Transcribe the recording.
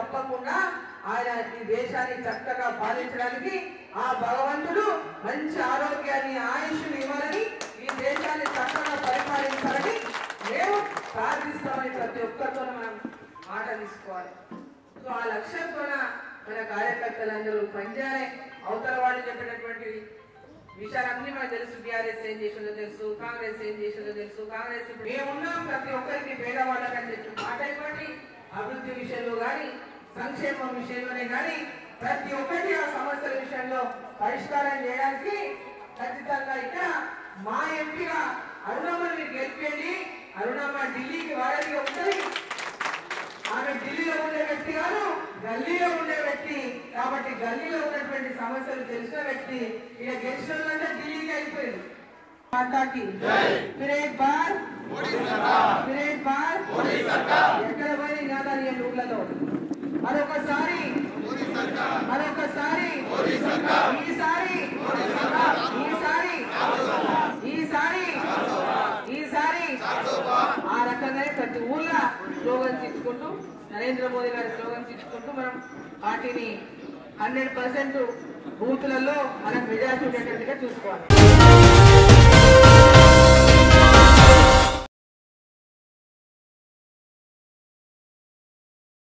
తప్పకుండా ఆయన ఈ దేశాన్ని చక్కగా పాలించడానికి ఆ భగవంతుడు మంచి ఆరోగ్యాన్ని ఆయుష్ని ఇవ్వాలని ఈ దేశాన్ని చక్కగా పరిపాలించాలని మేము ప్రార్థిస్తామని ప్రతి ఒక్కరితో మనం మాట తీసుకోవాలి. సో ఆ లక్ష్యంతో మన కార్యకర్తలందరూ పనిచేయాలి. అవతల వాళ్ళు చెప్పినటువంటి విషయాలన్నీ మనకు తెలుసు. టీఆర్ఎస్ ఏం చేసిందో తెలుసు, కాంగ్రెస్ ఏం చేసిందో తెలుసు. కాంగ్రెస్ మేమున్నాం ప్రతి ఒక్కరికి పేదవాళ్ళకని చెప్పి మాట ఇవ్వండి. అభివృద్ధి విషయంలో కానీ సంక్షేమం విషయంలోనే కానీ ప్రతి ఒక్కటి ఆ సమస్యల విషయంలో పరిష్కారం చేయడానికి ఖచ్చితంగా ఇక్కడ మా ఎంపీగా అరుణమ్మని గెలిపేయండి. అరుణమ్మ ఢిల్లీకి వారధిగా ఉంటుంది. ఆమె ఢిల్లీలో ఉండే వ్యక్తి కాదు, గల్లీలో ఉండే వ్యక్తి. కాబట్టి గల్లీలో ఉన్నటువంటి సమస్యలు తెలిసిన వ్యక్తి. ఇక గెలిచిన ఢిల్లీకి అయిపోయింది. మాతాకి फिर एक बार ఎక్కడ పోయి నినాదాలు ఊళ్ళలో మరొకసారి ఈసారి ఆ రకంగానే ప్రతి ఊళ్ళో స్లోగన్స్ ఇచ్చుకుంటూ నరేంద్ర మోదీ గారి స్లోగన్స్ ఇచ్చుకుంటూ మనం పార్టీని 100% బూతులలో మనం మెజారిటీ ఉండేటట్టుగా చూసుకోవాలి.